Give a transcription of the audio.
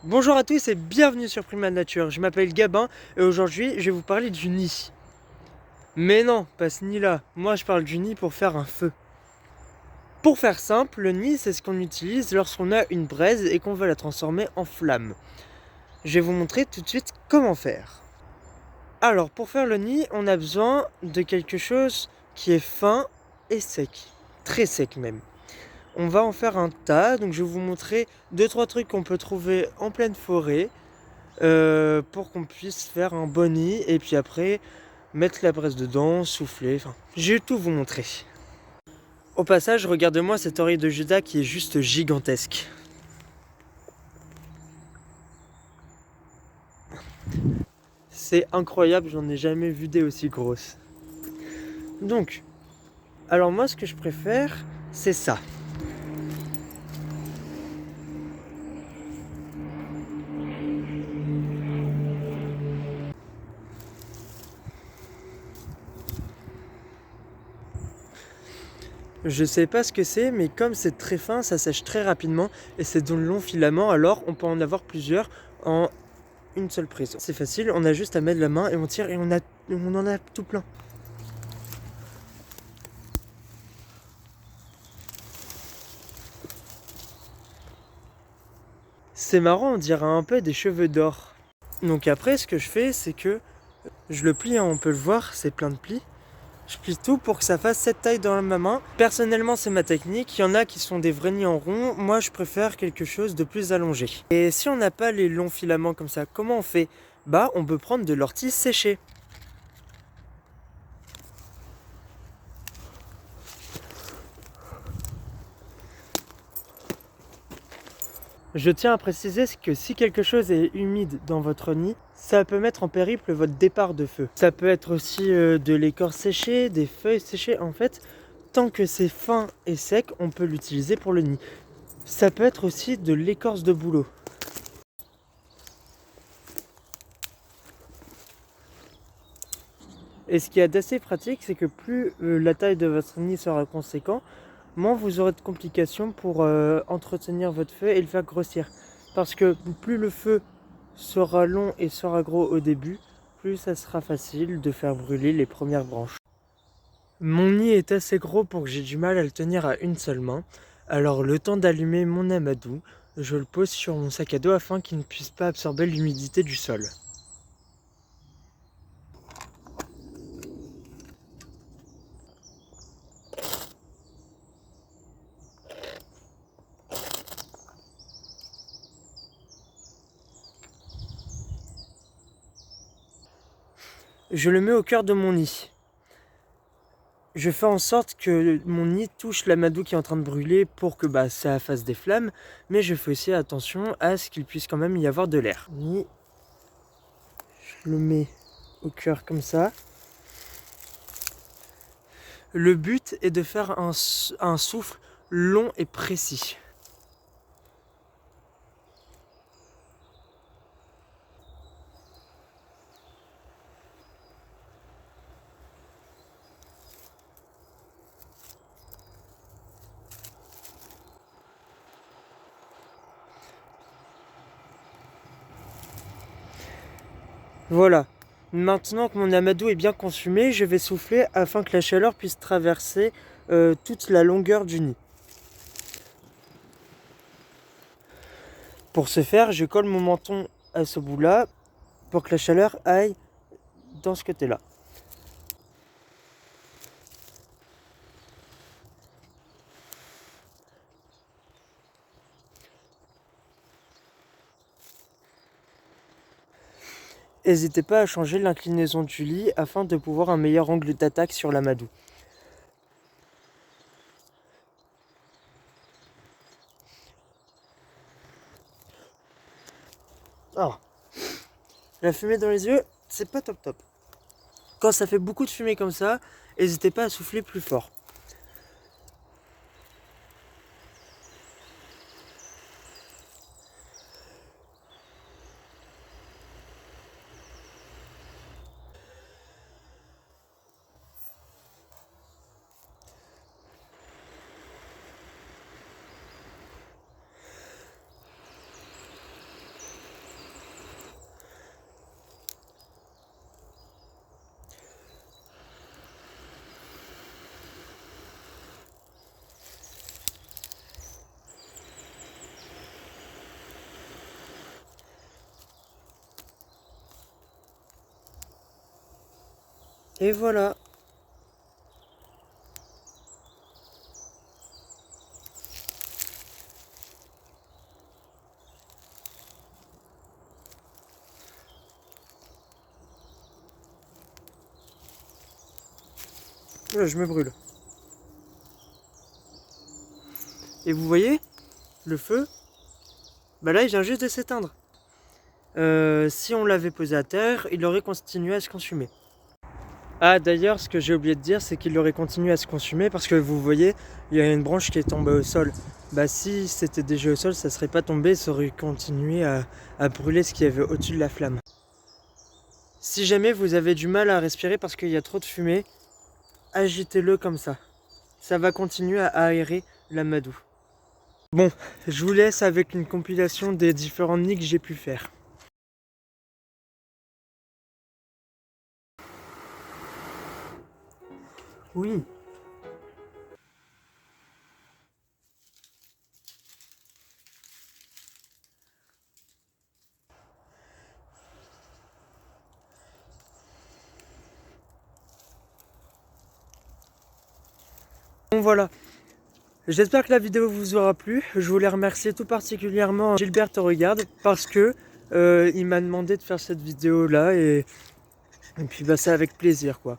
Bonjour à tous et bienvenue sur Prima Nature, je m'appelle Gabin et aujourd'hui je vais vous parler du nid. Mais non, pas ce nid là, moi je parle du nid pour faire un feu. Pour faire simple, le nid c'est ce qu'on utilise lorsqu'on a une braise et qu'on veut la transformer en flamme. Je vais vous montrer tout de suite comment faire. Alors pour faire le nid, on a besoin de quelque chose qui est fin et sec, très sec même. On va en faire un tas, donc je vais vous montrer 2-3 trucs qu'on peut trouver en pleine forêt. Pour qu'on puisse faire un bon nid et puis après mettre la braise dedans, souffler, enfin, je vais tout vous montrer. Au passage, regardez-moi cette oreille de Judas qui est juste gigantesque. C'est incroyable, j'en ai jamais vu des aussi grosses. Donc, alors moi ce que je préfère, c'est ça. Je sais pas ce que c'est, mais comme c'est très fin, ça sèche très rapidement et c'est de longs filaments, alors on peut en avoir plusieurs en une seule prise. C'est facile, on a juste à mettre la main et on tire et on en a tout plein. C'est marrant, on dirait un peu des cheveux d'or. Donc après, ce que je fais, c'est que je le plie, hein, on peut le voir, c'est plein de plis. Je plie tout pour que ça fasse cette taille dans ma main. Personnellement, c'est ma technique. Il y en a qui sont des vrais nids en rond. Moi, je préfère quelque chose de plus allongé. Et si on n'a pas les longs filaments comme ça, comment on fait? Bah, on peut prendre de l'ortie séchée. Je tiens à préciser que si quelque chose est humide dans votre nid, ça peut mettre en périple votre départ de feu. Ça peut être aussi de l'écorce séchée, des feuilles séchées. En fait, tant que c'est fin et sec, on peut l'utiliser pour le nid. Ça peut être aussi de l'écorce de bouleau. Et ce qui est assez pratique, c'est que plus la taille de votre nid sera conséquent, moins vous aurez de complications pour entretenir votre feu et le faire grossir. Parce que plus le feu sera long et sera gros au début, plus ça sera facile de faire brûler les premières branches. Mon nid est assez gros pour que j'ai du mal à le tenir à une seule main. Alors le temps d'allumer mon amadou, je le pose sur mon sac à dos afin qu'il ne puisse pas absorber l'humidité du sol. Je le mets au cœur de mon nid. Je fais en sorte que mon nid touche l'amadou qui est en train de brûler pour que ça fasse des flammes, mais je fais aussi attention à ce qu'il puisse quand même y avoir de l'air. Je le mets au cœur comme ça. Le but est de faire un souffle long et précis. Voilà. Maintenant que mon amadou est bien consumé, je vais souffler afin que la chaleur puisse traverser toute la longueur du nid. Pour ce faire, je colle mon menton à ce bout-là pour que la chaleur aille dans ce côté-là. N'hésitez pas à changer l'inclinaison du lit afin de pouvoir un meilleur angle d'attaque sur l'amadou. Alors, la fumée dans les yeux, c'est pas top top. Quand ça fait beaucoup de fumée comme ça, n'hésitez pas à souffler plus fort. Et voilà. Là, je me brûle. Et vous voyez, le feu, bah là, il vient juste de s'éteindre. Si on l'avait posé à terre, il aurait continué à se consumer. Ah, d'ailleurs, ce que j'ai oublié de dire, c'est qu'il aurait continué à se consumer parce que vous voyez, il y a une branche qui est tombée au sol. Bah, si c'était déjà au sol, ça serait pas tombé, ça aurait continué à brûler ce qu'il y avait au-dessus de la flamme. Si jamais vous avez du mal à respirer parce qu'il y a trop de fumée, agitez-le comme ça. Ça va continuer à aérer l'amadou. Bon, je vous laisse avec une compilation des différents nids que j'ai pu faire. Oui. Bon voilà, j'espère que la vidéo vous aura plu. Je voulais remercier tout particulièrement Gilbert Regarde parce que il m'a demandé de faire cette vidéo là et puis bah c'est avec plaisir quoi.